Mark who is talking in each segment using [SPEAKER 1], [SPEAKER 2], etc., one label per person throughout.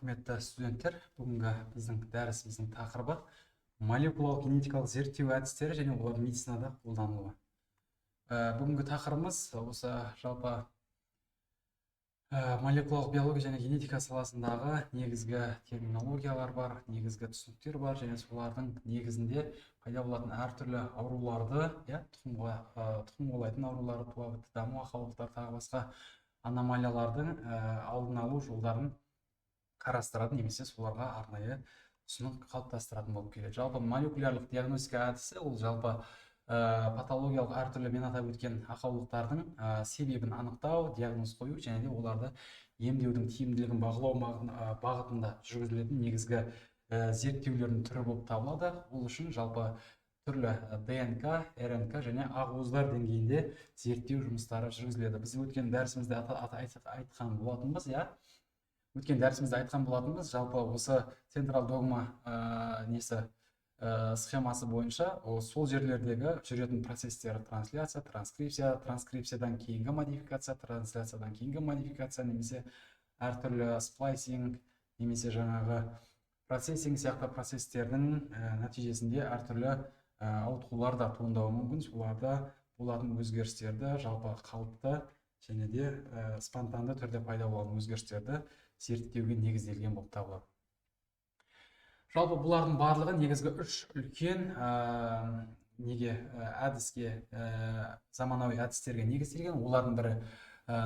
[SPEAKER 1] Құрметті студенттер, бүгінгі біздің дәрісіміздің тақырыбы молекулалық генетикалық зерттеу әдістері және олар медицинада қолданылуы. Бүгінгі тақырыбымыз осы жалпы молекулалық биология және генетика саласындағы негізгі терминологиялар бар, негізгі түсініктер бар және солардың негізінде пайда болатын әртүрлі ауруларды, тұқым қуалайтын ауруларды, туабітті даму ақаулықтар, тағы басқа аномалиялардың алдын алу жолдарын қарастыратын немесе соларға арнайы түсінік қалыптастыратын болып келеді. Жалпы молекулярлық диагностика әдісі ол жалпы патологиялық әртүрлі мен атап өткен ақаулықтардың себебін анықтау, диагноз қою және де оларды емдеудің тиімділігін бағалау бағытында жүргізілетін негізгі зерттеулердің түрі болып табылады. Ол үшін жалпы түрлі ДНК, РНК және ақуыздар деңгейінде зерттеу жұмыстары жүргізіледі. Біз өткен дәрісімізде айтқан болатынбыз, жалпы осы централ догма схемасы бойынша сол жерлердегі жүретін процестер трансляция, транскрипция, транскрипциядан кейінгі модификация, трансляциядан кейінгі модификация, немесе әртүрлі сплайсинг, немесе жаңағы процессинг сияқты процестердің нәтижесінде әртүрлі ауытқулар да туындауы мүмкін. Соларда болатын өзгерістерді жалпы қалыпты және де спонтанды түрде пайда болған өзгерістерді зерттеуге негізделген болып табылады. Жалпы бұлардың барлығы негізгі үш үлкен әдіске, заманауи әдістерге негізделген. Олардың бірі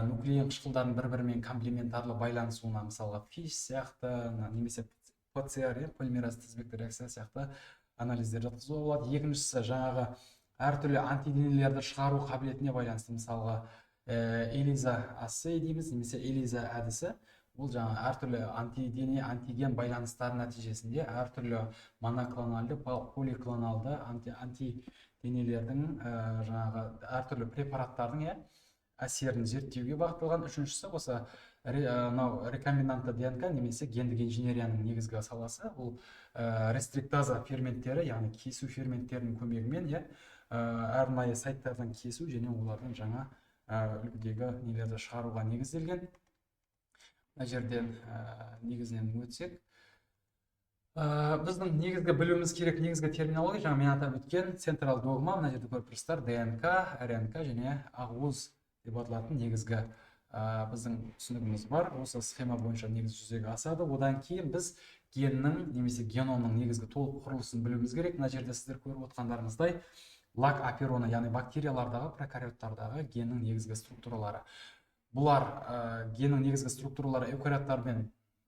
[SPEAKER 1] нуклеин қышқылдардың бір-бірімен комплементарлы байланысуына, мысалға ФИШ сияқты, немесе ПЦР, полимераз тізбекті реакция сияқты анализдер жатқызуға болады. Екіншісі жаңағы әртүрлі антиденелерді шығару қабілетіне байланысты, мысалға ELISA ассей дейміз, немесе ELISA әдісі. Ол жаңа әртүрлі антидене, антиген байланыстар нәтижесінде әртүрлі моноклоналды, поликлоналды антиденелердің жаңағы әртүрлі препараттардың әсерін зерттеуге бағытталған. Үшіншісі осы рекомбинантты ДНК немесе гендік инженерияның негізгі саласы. Ол рестриктаза ферменттері, яғни кесу ферменттерінің көмегімен арнайы сайттардан кесу және олардың жаңа үлгідегі нелерді шығаруға негізделген. Мына жерден негізінен өтсек, біздің негізгі білуіміз керек негізгі терминология, жаңа мен атап өткен централ догма, мына жерде көріп тұрсыздар, ДНК, РНК және ақуыз деп аталатын негізгі біздің түсінігіміз бар. Осы схема бойынша негіз жүзеге асады. Одан кейін біз геннің немесе геномның негізгі толық құрылысын білуіміз керек. Мына жерде сіздер көріп отқандарыңыздай лак апероны, яғни бактериялардағы, прокариоттардағы геннің негізгі структуралары. Бұлар геннің негізгі структуралары эукариоттармен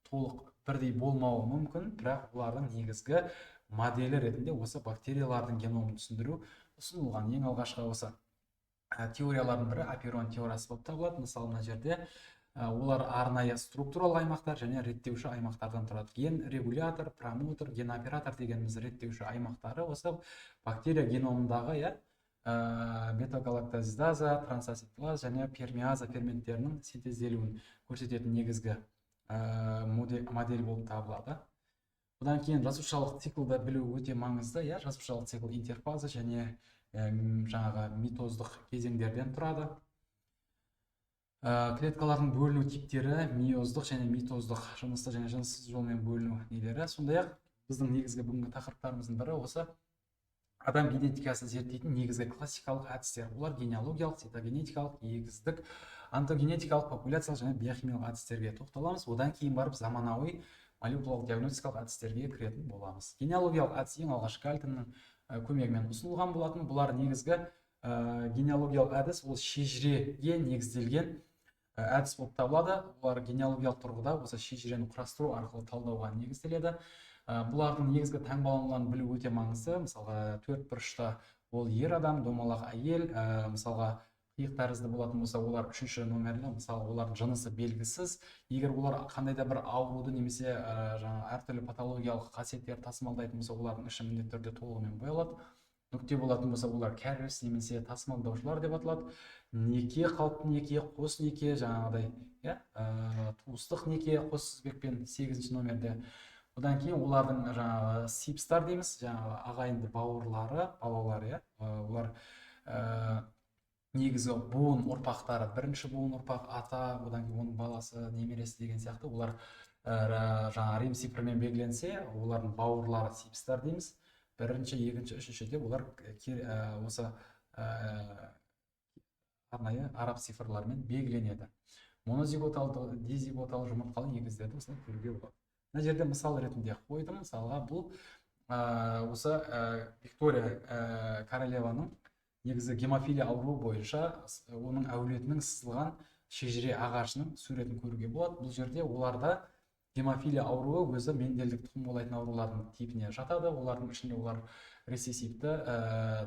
[SPEAKER 1] толық бірдей болмауы мүмкін, бірақ бұлардың негізгі моделі ретінде осы бактериялардың геномын түсіндіру ұсынылған. Ең алғашқы осы теориялардың бірі аперон теориясы болып табылады. Мысалы, мына жерде олар арнайы структуралық аймақтар және реттеуші аймақтардан тұрады. Ген регулятор, промотор, ген оператор дегеніміз реттеуші аймақтары осы бактерия геномындағы бета-галактозидаза, трансацетилаз және пермиаза ферменттерінің синтезделуін көрсететін негізгі модель болып табылады. Одан кейін жасушалық циклды білу өте маңызды. Жасушалық цикл интерфаза және жаңағы митоздық кезеңдерден тұрады. Клеткалардың бөліну типтері миоздық және митоздық, жынысты және жыныссыз жолмен бөліну нелері. Сондай-ақ біздің негізгі бүгінгі тақырыптарымыздың бірі осы адам генетикасын зерттейтін негізгі классикалық әдістер. Олар генеалогиялық, цитогенетикалық, егіздік, онтогенетикалық, популяциялық және биохимиялық әдістерге тоқталамыз. Одан кейін барып заманауи молекулалық диагностикалық әдістерге кіретін боламыз. Генеалогиялық әдіс ең алғашқы Гальтонның көмегімен ұсынылған болатын. Бұлар негізгі генеалогиялық әдіс ол шежіреге негізделген әдіс болып табылады. Бұлар генеалогиялық тұрғыда осы шежірені құрастыру арқылы талдауға негізделеді. Бұлардың негізгі таңбалануларын білу өте маңызды. Мысалға, төрт бұрышта ол ер адам, домалақ әйел, мысалға қиық тәрізді болатын болса, олар үшінші номерлі, мысалы, олардың жынысы белгісіз. Егер олар қандай да бір ауруды немесе әртүрлі патологиялық қасиеттер тасымалдайтын болса, олардың іші міндетті түрде толығымен боялады. Нүкте болатын болса, олар кәріс немесе тасымалдаушылар деп аталады. Неке, қалыпты неке, қос неке, жаңағыдай, туыстық неке, қос тізбекпен 8-ші номерде. Одан кейін олардың жаңағы сипстар дейміз, жаңағы ағайынды бауырлары, балалары, олар негізгі буын ұрпақтары, бірінші буын ұрпақ ата, одан кейін оның баласы, немересі деген сияқты, олар жаңа рим цифрымен белгіленсе, олардың бауырлары сипстар дейміз. Бірінші, екінші, үшінші деп олар осы арнайы араб цифрларымен белгіленеді. Монозиготалы, дизиготалы жұмыртқалы егіздерді осылай көруге болады. Мына жерде мысал ретінде қойдым. Мысалға бұл осы Виктория королеваның негізі гемофилия ауруы бойынша оның әулетінің сызылған шежіре ағашының суретін көруге болады. Бұл жерде оларда гемофилия ауруы өзі менделдік тұқым қуалайтын аурулардың типіне жатады. Олардың ішінде олар рецессивті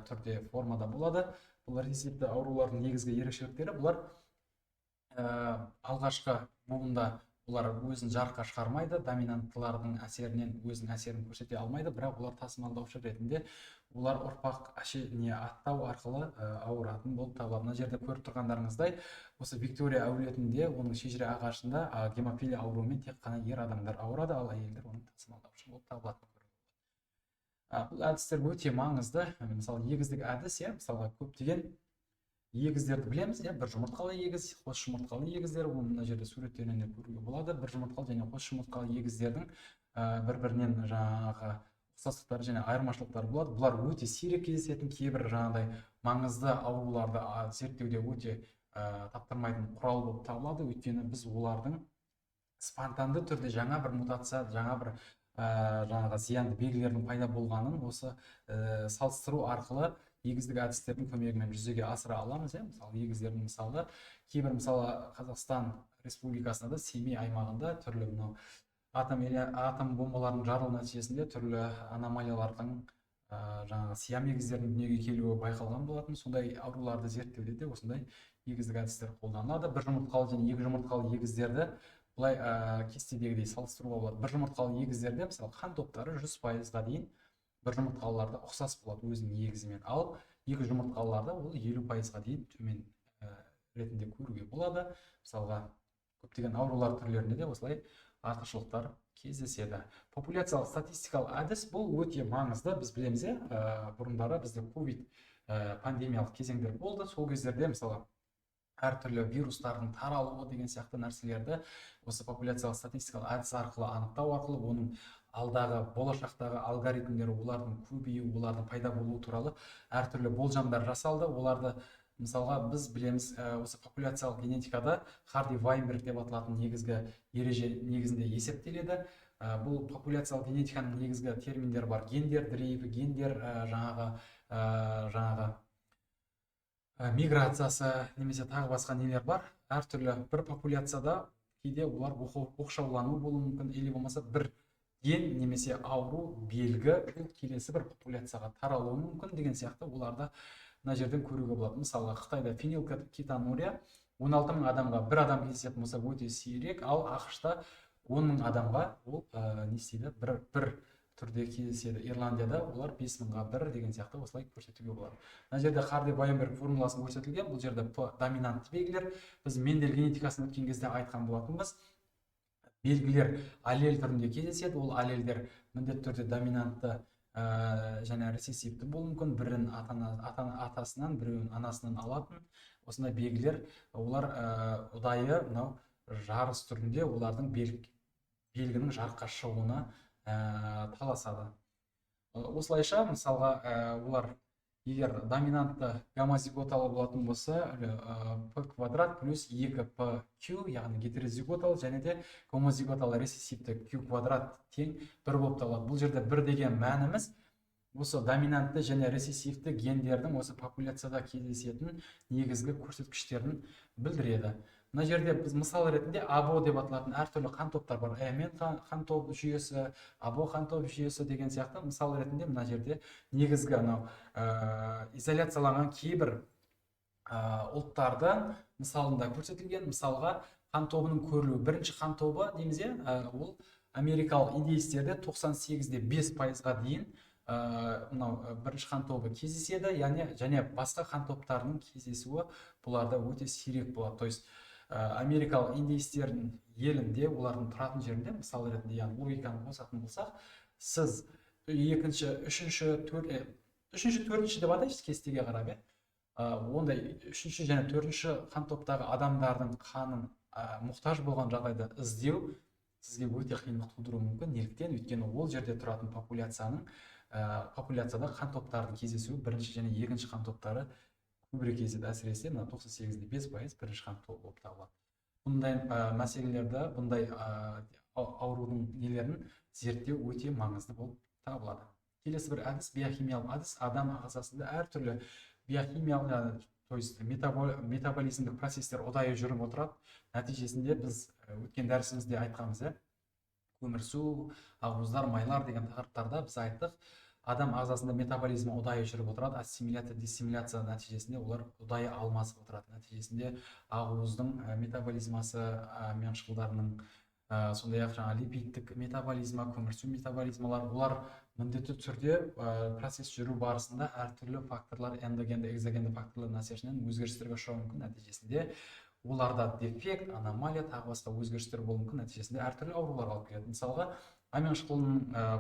[SPEAKER 1] түрде формада болады. Бұл рецессивті аурулардың негізгі ерекшеліктері бұлар алғашқы буында олар өзін жарыққа шығармайды, доминанттылардың әсерінен өзінің әсерін көрсете алмайды, бірақ олар тасымалдаушы ретінде олар ұрпақ аттау арқылы ауыратын болып табылады. Мына жерде көріп тұрғандарыңыздай, осы Виктория әулетінде оның шежіре ағашында гемофилия ауруымен тек қана ер адамдар ауырады, ал әйелдер оның тасымалдаушы болып табылады. Бұл әдістер өте маңызды. Мысалы, егіздік әдіс, мысалға көптеген егіздерді білеміз, бір жұмыртқалы егіз, қос жұмыртқалы егіздер, оны мына жерде суреттерінен де көруге болады. Бір жұмыртқалы және қос жұмыртқалы егіздердің бір-бірінен жаңағы ұқсастықтары және айырмашылықтары болады. Бұлар өте сирек кездесетін, кейбір жаңағыдай маңызды ауруларды зерттеуде өте таптырмайтын құрал болып табылады. Өйткені біз олардың спонтанды түрде жаңа бір мутация, жаңа бір жаңағы зиянды белгілердің пайда болғанын осы салыстыру арқылы егіздік әдістердің көмегімен жүзеге асыра аламыз. Мысалы, егіздердің мысалы, кейбір мысалы Қазақстан Республикасында да Семей аймағында түрлі атом бомбаларының жарылу нәтижесінде түрлі аномалиялардың жаңағы сиам егіздердің дүниеге келуі байқалған болатын. Сондай ауруларды зерттеуде де осындай егіздік әдістер қолданылады. Бір жұмыртқалы және екі жұмыртқалы егіздерді бұлай кестедегідей салыстыруға болады. Бір жұмыртқалы егіздерде мысалы қан топтары 100%-ға дейін бір жұмыртқалыларда ұқсас болады өзінің егізімен, ал екі жұмыртқалыларда ол 50%-ға дейін төмен ретінде көруге болады. Мысалға көптеген аурулар түрлерінде де осылай артықшылықтар кездеседі. Популяциялық статистикалық әдіс бұл өте маңызды. Біз білеміз, бұрындары бізде ковид пандемиялық кезеңдер болды. Сол кездерде мысалы әртүрлі вирустардың таралуы деген сияқты нәрселерді осы популяциялық статистикалық әдіс арқылы анықтау арқылы оның алдағы болашақтағы алгоритмдері, олардың көбеюі, олардың пайда болуы туралы әртүрлі болжамдар жасалды. Оларды мысалға біз білеміз, осы популяциялық генетикада Харди-Вайнберг деп аталатын негізгі ереже негізінде есептеледі. Бұл популяциялық генетиканың негізгі терминдері бар: гендер дрейфі, гендер жаңағы миграциясы, немесе тағы басқа нелер бар. Әртүрлі бір популяцияда кейде олар оқшаулану болуы мүмкін, или болмаса бір ген немесе ауру белгі келесі бір популяцияға таралуы мүмкін деген сияқты оларды мына жерден көруге болады. Мысалы, Қытайда фенилкетонурия 16 000 адамға бір адам кездесетін болса өте сирек, ал ақш-та 10 000 адамға ол не істейді, бір түрде кездеседі. Ирландияда олар 5 000-ға 1 деген сияқты осылай көрсетуге болады. Мына жерде Харди-Вайнберг формуласын көрсетілген. Бұл жерде П доминантты белгілер. Біз Мендель генетикасын өткен кезде айтқан болатынбыз. Белгілер аллель түрінде кездеседі. Ол аллельдер міндетті түрде доминантты және рецессивті болуы мүмкін. Бірін атасынан, біреуін анасынан алатын осындай белгілер. Олар ұдайы мынау жарыс түрінде олардың белгінің жарыққа шығуына таласады. Осылайша, мысалға, олар егер доминантты гомозиготалы болатын болса, P квадрат плюс 2PQ, яғни гетерозиготалы, және де гомозиготалы рецессивті Q квадрат тең 1 болып табылады. Бұл жерде 1 деген мәніміз осы доминантты және рецессивті гендердің осы популяцияда кездесетін негізгі көрсеткіштерін білдіреді. Мына жерде біз мысал ретінде АБО деп аталатын әртүрлі қан топтар бар. Мен қан топ жүйесі, АБО қан топ жүйесі деген сияқты мысал ретінде мына жерде негізгі изоляцияланған кейбір ұлттардан мысалында көрсетілген. Мысалға, қан тобының көрілуі. Бірінші қан тобы дейміз, ол америкалық индейцтерде 98,5%-ға дейін бірінші қан тобы кездеседі, және басқа қан топтарының кездесуі бұларда өте сирек болады. То есть америкалық индейцтердің елінде, олардың тұратын жерінде, мысал ретінде, логиканы қосатын болсақ, сіз екінші, үшінші, төртінші деп атайсыз кестеге қарап, ондай үшінші және төртінші қан топтағы адамдардың қанын мұқтаж болған жағдайда іздеу сізге өте қиындық тудыруы мүмкін. Неліктен? Өйткені ол жерде тұратын популяцияда қан топтарының кездесуі бірінші және екінші қан топтары көбірек кездеседі. Әсіресе мына 98,5% бірінші қан тобы болып табылады. Бұндай мәселелерді, бұндай аурудың нелерін зерттеу өте маңызды болып табылады. Келесі бір әдіс, биохимиялық әдіс. Адам ағзасында әртүрлі биохимиялық, то есть метаболизмдік процестер ұдайы жүріп отырады. Нәтижесінде біз өткен дәрісімізде айтқанбыз, көмірсу, ақуыздар, майлар деген тақырыптарда біз айттық, адам ағзасында метаболизмі ұдайы жүріп отырады. Ассимиляция, диссимиляция нәтижесінде олар ұдайы алмасып отырады. Нәтижесінде ақуыздың метаболизмасы, мен қышқылдарының, сондай-ақ жаңа липидтік метаболизма, көмірсу метаболизмалар, олар міндетті түрде процесс жүру барысында әртүрлі факторлар, эндогенді, экзогенді факторлар нәтижесінен өзгерістерге ұшырауы мүмкін. Нәтижесінде оларда дефект, аномалия, тағы басқа өзгерістер болуы мүмкін. Нәтижесінде әртүрлі аурулар алып келеді. Мысалға, амин қышқылының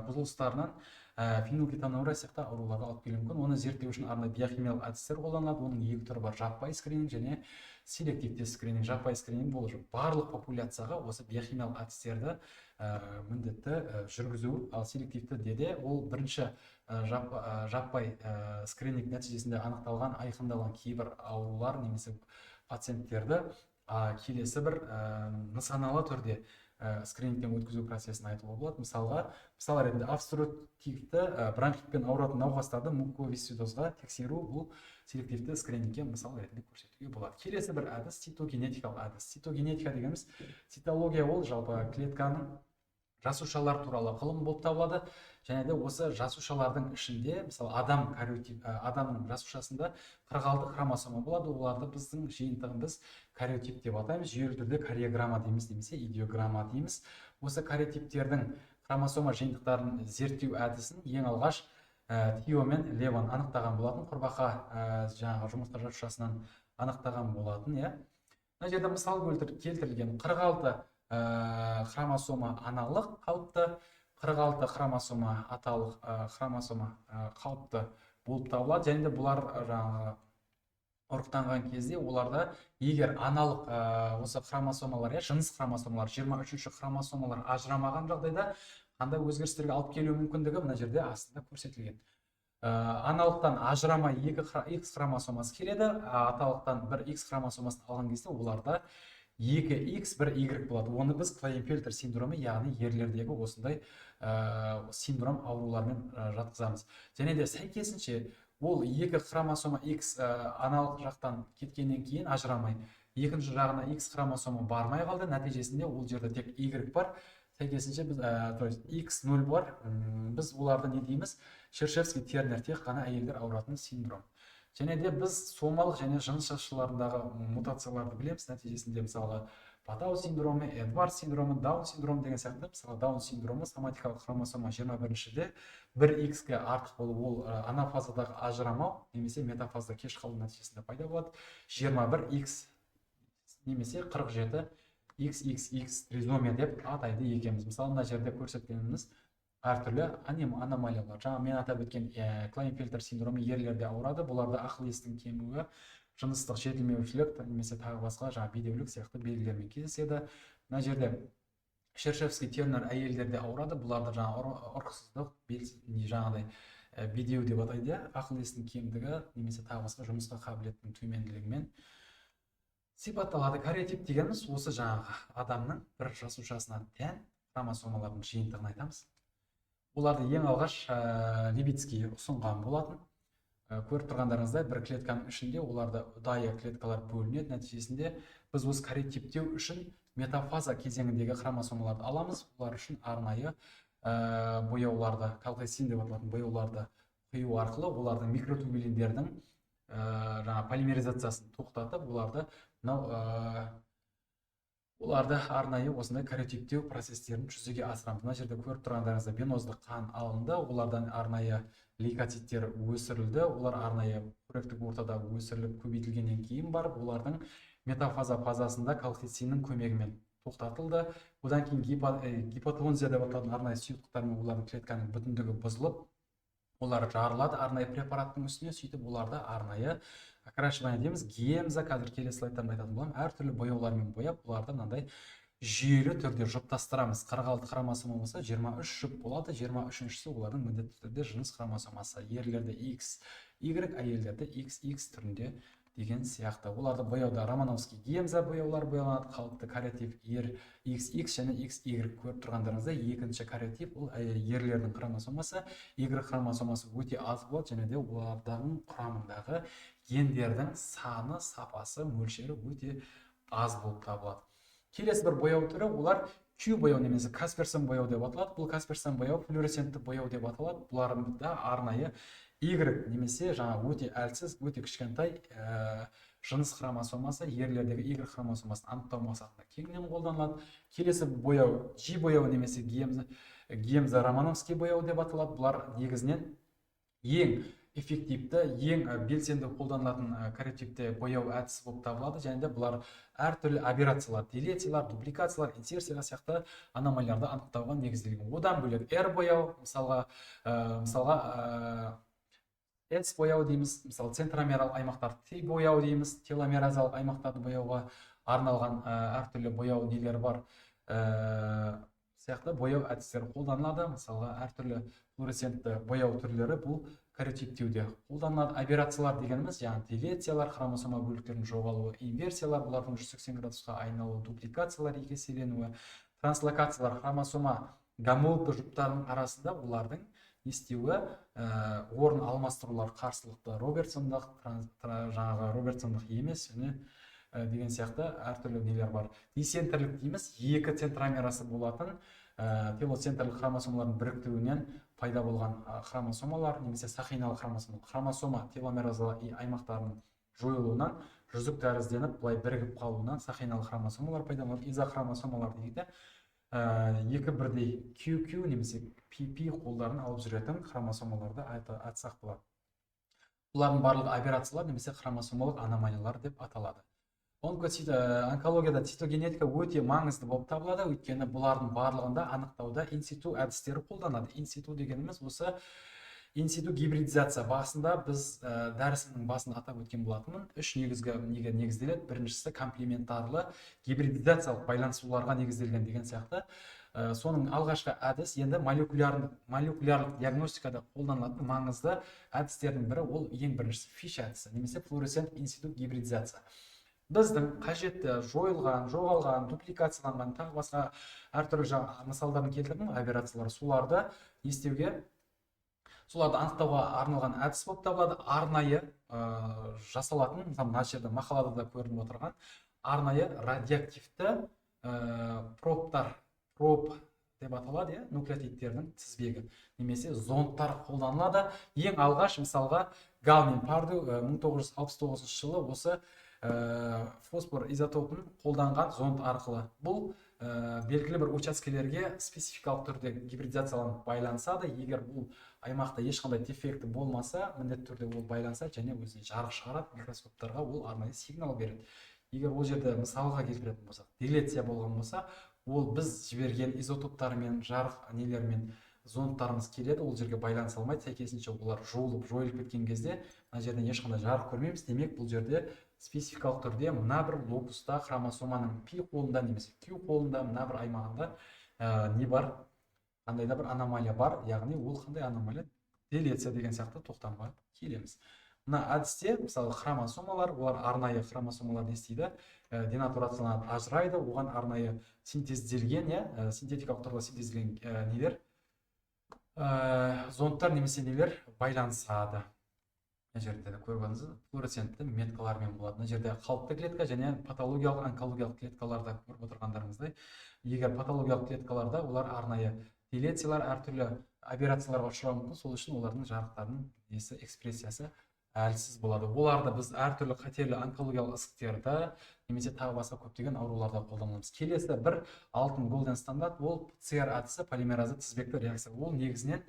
[SPEAKER 1] бұзылыстарынан фенилкетонура сияқты ауруларға алып келуі мүмкін. Оны зерттеу үшін арнайы биохимиялық әдістер қолданылады. Оның екі түрі бар: жаппай скрининг және селективті скрининг. Жаппай скрининг бұл барлық популяцияға осы биохимиялық әдістерді міндетті жүргізу. Ал селективті де ол бірінші жаппай скрининг нәтижесінде анықталған, айқындалған кейбір аурулар немесе пациенттерді келесі бір нысаналы түрде скринингтен өткізу процесін айтуға болады. Мысал ретінде обструктивті бронхитпен ауыратын науқастарды муковисцидозға тексеру бұл селективті скринингке мысал ретінде көрсетуге болады. Келесі бір әдіс цитогенетикалық әдіс. Цитогенетика дегеніміз, цитология ол жалпы клетканың жасушалар туралы ғылым болып табылады. Және де осы жасушалардың ішінде, мысалы адамның жасушасында 46 хромосома болады. Оларды біздің жиынтығын біз кариотип деп атаймыз. Жүйелі түрде кариограмма дейміз, немесе идиограмма дейміз. Осы кариотиптердің хромосома жиынтықтарын зерттеу әдісін ең алғаш Тио мен Леван анықтаған болатын. Құрбақа жаңағы жұмыртқа жасушасынан анықтаған болатын. Мына жерде мысал келтірілген 46 хромосома аналық қалыпты, 46 хромосома аталық хромосома қалыпты болып табылады. Және де бұлар жаңағы ұрықтанған кезде оларда егер аналық осы хромосомалар, жыныс хромосомалар, 23-ші хромосомалар ажырамаған жағдайда қандай өзгерістерге алып келуі мүмкіндігі мына жерде астында көрсетілген. Аналықтан ажырамай 2X хромосомасы келеді, аталықтан 1X хромосомасын алған кезде оларда 2X, 1Y болады. Оны біз Клайнфельтер синдромы, яғни ерлердегі осындай синдром аурулармен жатқызамыз. Және де сәйкесінше ол 2 хромосома X аналық жақтан кеткеннен кейін ажырамай, екінші жағына X хромосома бармай қалды. Нәтижесінде ол жерде тек Y бар. Сәйкесінше біз X0 бар. Біз оларды не дейміз? Шершевский-Тернер, тек қана әйелдер ауыратын синдром. Және де біз сомалық және жыныс жасушаларындағы мутацияларды білеміз. Нәтижесінде мысалға Патау синдромы, Эдвард синдромы, Даун синдромы деген сияқты. Мысалы Даун синдромы соматикалық хромосома 21-шіде 1X-ге артық болып, ол анафазадағы ажырамау немесе метафазда кеш қалу нәтижесінде пайда болады. 21X немесе 47XXX тризомия деп атайды екенбіз. Мысалы мына жерде көрсеткеніміз әртүрлі аномалиялар. Жаңа мен атап өткен Клайнфельтер синдромы ерлерде ауырады. Бұларда ақыл естің кемуі, жыныстық жетілмеушілік немесе тағы басқа жаңа бедеулік сияқты белгілермен кездеседі. Мына жерде Шершевский-Тернер әйелдерде ауырады. Бұларда жаңа ұрықсыздық, жаңағыдай бедеу деп атайды. Ақыл естің кемдігі немесе тағы басқа жұмысқа қабілеттің төменділігімен сипатталады. Кариотип дегеніміз осы жаңағы адамның бір жасушасына тән хромосомалардың жиынтығын айтамыз. Оларды ең алғаш Левицкий ұсынған болатын. Көріп тұрғандарыңыздай, бір клетканың ішінде оларда ұдайы клеткалар бөлінеді. Нәтижесінде біз осы кариотиптеу үшін метафаза кезеңіндегі хромосомаларды аламыз. Олар үшін арнайы бояуларды, колхесин деп аталатын бояуларды құю арқылы олардың микротубулиндердің полимеризациясын тоқтатып, оларды арнайы осындай кариотиптеу процестерін жүзеге асырамыз. Мына жерде көріп тұрғандарыңызда венозды қан алынды, олардан арнайы лейкоциттер өсірілді, олар арнайы қоректік ортада өсіріліп көбейтілгеннен кейін барып, олардың метафаза фазасында колхесиннің көмегімен тоқтатылды. Одан кейін гипотонзия деп аталатын арнайы сұйықтықтармен олардың клетканың бүтіндігі бұзылып, олар жарылады арнайы препараттың үстіне, сөйтіп оларды арнайы окрашивание дейміз, гемза, қазір келесі слайдтарда айтатын боламын, әртүрлі бояулармен бояп, оларды мынандай жүйелі түрде жұптастырамыз. 46 хромосома болса 23 жұп болады. 23-шісі олардың міндетті түрде жыныс хромосомасы. Ерлерде X, Y, әйелдерде XX түрінде деген сияқты. Оларды бояуда Романовский гемза бояулар бояланады. Қалыпты кариотип XX және XY көріп тұрғандарыңызда екінші кариотип ол ерлердің хромосомасы. Y хромосомасы өте аз болады және де олардың құрамындағы гендердің саны, сапасы, мөлшері өте аз болып табылады. Келесі бір бояу түрі олар Q бояу немесе Касперсон бояу деп аталады. Бұл Касперсон бояу флуоресцентті бояу деп аталады. Бұларында арнайы Y немесе жаңа өте әлсіз, өте кішкентай жыныс хромосомасы, ерлердегі Y хромосомасын анықтау мақсатында кеңінен қолданылады. Келесі бояу G бояу немесе гемза Романовский бояу деп аталады. Бұлар негізінен ең эффективті, ең белсенді қолданылатын кариотипте бояу әдісі болып табылады. Және де бұлар әртүрлі операциялар, делециялар, дупликациялар, инсерсия сияқты аномалияларды анықтауға негізделген. Одан бөлек R бояу, мысалға S бояу дейміз, мысалы центромералық аймақтар, T бояу дейміз, теломеразалық аймақтарды бояуға арналған әртүрлі бояу нелер бар. Сияқты бояу әдістері қолданылады. Мысалға әртүрлі флуоресцентті бояу түрлері бұл кариотиптеуде қолданылады. Операциялар дегеніміз, яғни делециялар, хромосома бөліктерінің жоғалуы, инверсиялар, бұлардың 180 градусқа айналуы, дупликациялар, екеселенуі, транслокациялар, хромосома гомологты жұптардың арасында олардың естеуі, орын алмастырулар қарсылықты, робертсондық, жаңағы робертсондық емес және деген сияқты әртүрлі нелер бар. Дисентрлік дейміз, екі центромерасы болатын телоцентрлік хромосомалардың біріктіруінен пайда болған хромосомалар, немесе сақиналық хромосомалар. Хромосома теломеразалы аймақтарының жойылуынан, жүзік тәрізденіп, былай бірігіп қалуынан сақиналық хромосомалар пайда болады. Изохромосомалар дейді. Екі бірдей QQ немесе PP қолдарын алып жүретін хромосомаларды айтсақ болады. Бұлардың барлығы операциялар немесе хромосомалық аномалиялар деп аталады. Онкологияда цитогенетика өте маңызды болып табылады, өйткені бұлардың барлығында анықтауда инситу әдістері қолданады. Инситу дегеніміз осы инситу гибридизация. Басында біз дәрісінің басында атап өткен болатынмын. Үш негізгі неге негізделеді. Біріншісі комплементарлы гибридизациялық байланысуларға негізделген деген сияқты. Соның алғашқы әдіс енді молекулярлық диагностикада қолданылатын маңызды әдістердің бірі ол ең біріншісі Фиш әдісі немесе флуоресцент инситу гибридизация. Біздің қажетті жойылған, жоғалған, дупликацияланған, тағы басқа әртүрлі мысалдарын келтірдім, операциялар, соларды естеуге, соларды анықтауға арналған әдіс болып табылады. Арнайы жасалатын, мына жерде мақалада да көрініп отырған, арнайы радиоактивті пробтар, проб деп аталады, нуклеотидтердің тізбегі, немесе зондтар қолданылады. Ең алғаш мысалға Гал мен Парду 1969 жылы осы фосфор изотопын қолданған зонд арқылы. Бұл белгілі бір учаскелерге спецификалық түрде гибридизацияланып байланысады. Егер бұл аймақта ешқандай дефекті болмаса, міндетті түрде ол байланысады және өзіне жарық шығарады, микроскоптарға ол арнайы сигнал береді. Егер ол жерде мысалға келтіретін болсақ, делеция болған болса, ол біз жіберген изотоптармен, жарық нелермен зондтарымыз келеді, ол жерге байланыса алмайды, сәйкесінше олар жойылып кеткен кезде мына жерден ешқандай жарық көрмейміз. Демек, бұл жерде спецификалық түрде мына бір локуста хромосоманың P қолында немесе Q қолында мына бір аймағында не бар, қандай да бір аномалия бар, яғни ол қандай аномалия? Делеция деген сияқты тоқтамға келеміз. Мына әдісте, мысалы, хромосомалар, олар арнайы хромосомалар не істейді, денатурацияланып ажырайды, оған арнайы синтезделген, синтетикалық тұрғыда синтезделген нелер, зондтар немесе нелер байланысады. Мына жерде де көріп отырсыз, флуоресцентті меткалармен болады. Мына жерде қалыпты клетка және патологиялық, онкологиялық клеткаларда көріп отырғандарыңыздай. Егер патологиялық клеткаларда олар арнайы делециялар, әртүрлі операцияларға ұшырауы мүмкін, сол үшін олардың жарықтарының несі экспрессиясы әлсіз болады. Оларды біз әртүрлі қатерлі онкологиялық ісіктерді немесе тағы басқа көптеген ауруларда қолданамыз. Келесі бір алтын голден стандарт ол ПЦР әдісі, полимеразы тізбекті реакция. Ол негізінен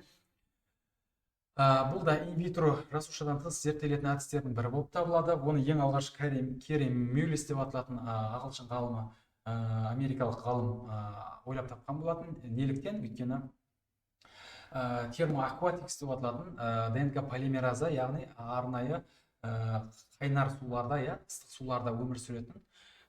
[SPEAKER 1] бұл да инвитро жасушадан тыс зерттелетін әдістердің бірі болып табылады. Оны ең алғаш Кери Мюллис деп аталатын ағылшын ғалымы, америкалық ғалым ойлап тапқан болатын. Неліктен? Өйткені термоакватикс деп аталатын ДНК полимераза, яғни арнайы қайнар суларда, ыстық суларда өмір сүретін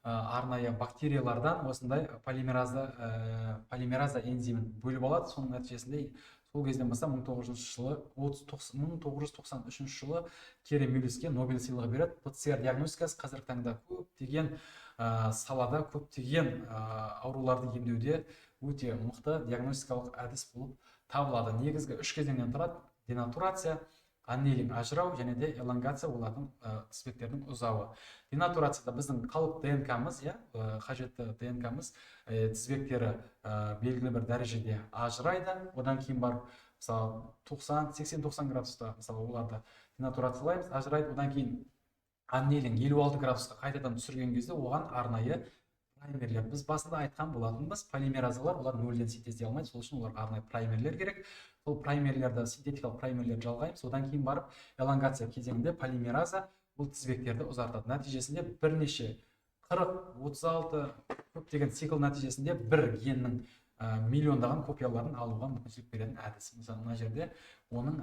[SPEAKER 1] арнайы бактериялардан осындай полимераза энзимін бөліп алады. Соның нәтижесінде сол кезден бастап 1993 жылы Керри Мюллиске Нобель сыйлығы береді. ПЦР диагностикасы қазіргі таңда көптеген салада, көптеген ауруларды емдеуде өте мықты диагностикалық әдіс болып табылады. Негізгі үш кезеңнен тұрады: денатурация, аннейлинг ажырау және де элонгация, олардың тізбектердің ұзауы. Денатурацияда біздің қалып ДНК-мыз, қажетті ДНК-мыз тізбектері белгілі бір дәрежеде ажырайды. Одан кейін барып, мысалы 80-90 градуста мысалы оларды денатурациялаймыз, ажырайды. Одан кейін аннейлинг 56 градусқа қайтадан түсірген кезде оған арнайы праймерлер, біз басында айтқан болатынбыз, полимеразалар олар нөлден синтездей алмайды, сол үшін оларға арнайы праймерлер керек. Сол праймерлерді, синтетикалық праймерлерді жалғаймыз. Одан кейін барып элонгация кезеңінде полимераза бұл тізбектерді ұзартады. Нәтижесінде бірнеше 40-36 көптеген цикл нәтижесінде бір геннің миллиондаған копияларын алуға мүмкіншілік беретін әдіс. Мысалы мына жерде оның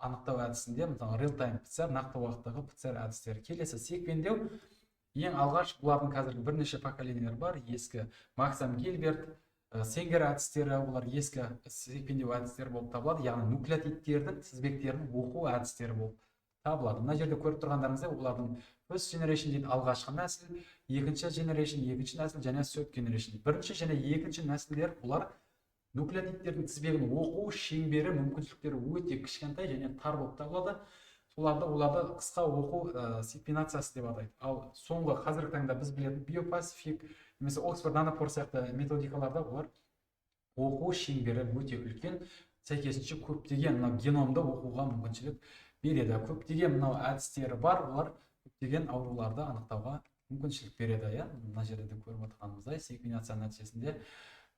[SPEAKER 1] анықтау әдісінде, мысалы real-time ПЦР, нақты уақыттағы ПЦР әдістері. Келесі секвендеу. Ең алғаш бұлардың қазіргі бірнеше поколениялар бар. Ескі Максам Гильберт, Сенгер әдістері, олар ескі секвендеу әдістері болып табылады. Яғни нуклеотидтердің тізбектерін оқу әдістері болып табылады. Мына жерде көріп тұрғандарыңыздай, олардың first generation дейді, алғашқы нәсіл, екінші generation, екінші нәсіл және third generation. Бірінші және екінші нәсілдер олар нуклеотидтердің тізбегін оқу шеңбері, мүмкіншіліктері өте кішкентай және тар болып табылады. Оларды қысқа оқу секвенациясы деп атайды. Ал соңғы қазіргі таңда біз білетін биопасифик немесе Оксфорд нанопор сияқты методикаларда олар оқу шеңбері өте үлкен, сәйкесінше көптеген геномды оқуға мүмкіншілік береді. Көптеген әдістері бар, олар көптеген ауруларды анықтауға мүмкіншілік береді. Мына жерде де көріп отырғанымыздай, секвенация нәтижесінде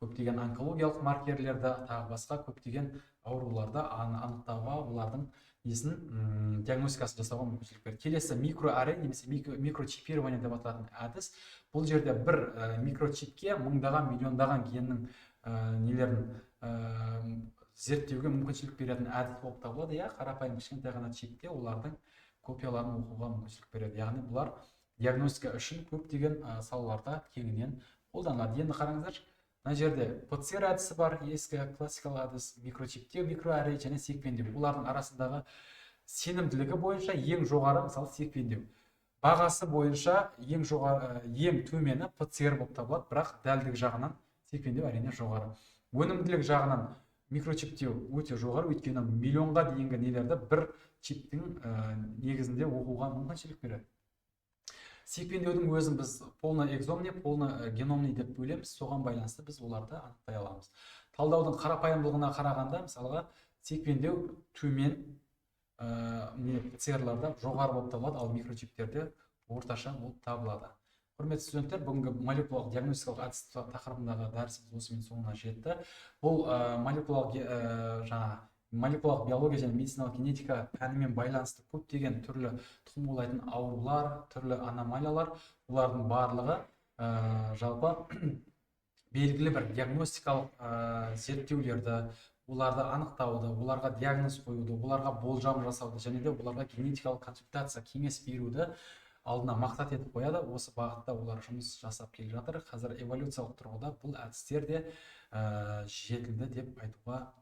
[SPEAKER 1] көптеген онкологиялық маркерлерді, тағы басқа көптеген ауруларды анықтауға, олардың диагностикасын жасауға мүмкіншілік береді. Келесі микроаррей немесе микрочипирование деп аталатын әдіс. Бұл жерде бір микрочипке мыңдаған, миллиондаған геннің нелерін зерттеуге мүмкіншілік беретін әдіс болып табылады. Қарапайым кішкентай ғана чипте олардың копияларын оқуға мүмкіншілік береді. Яғни бұлар диагностика үшін көптеген салаларда кеңінен қолданылады. Енді қараңыздар, мына жерде ПЦР әдісі бар, ескі классикалық әдіс, микрочиптеу, микроаррей және секвендеу. Олардың арасындағы сенімділігі бойынша ең жоғары мысалы секвендеу. Бағасы бойынша ең төмені ПЦР болып табылады, бірақ дәлдік жағынан секвендеу әрине жоғары. Өнімділік жағынан микрочиптеу өте жоғары, өйткені миллионға дейінгі нелерді бір чиптің негізінде оқуға мүмкіншілік береді. Секвендеудің өзін біз полно экзомный, полно геномный деп бөлеміз, соған байланысты біз оларды анықтай аламыз. Талдаудың қарапайымдылығына қарағанда, мысалға, секвендеу төмен ПЦР-ларда жоғары болып табылады, ал микрочиптерде орташа болып табылады. Құрметті студенттер, бүгінгі молекулалық диагностикалық әдіс тақырыбындағы дәрісіміз осымен соңына жетті. Бұл молекулалық биология және медициналық генетика пәнімен байланысты көптеген түрлі тұқым қуалайтын аурулар, түрлі аномалиялар, олардың барлығы жалпы белгілі бір диагностикалық зерттеулерді, оларды анықтауды, оларға диагноз қоюды, оларға болжам жасауды және де оларға генетикалық консультация, кеңес беруді алдына мақсат етіп қояды. Осы бағытта олар жұмыс жасап келе жатыр. Қазір эволюциялық тұрғыда бұл әдістер де жетілді деп айтуға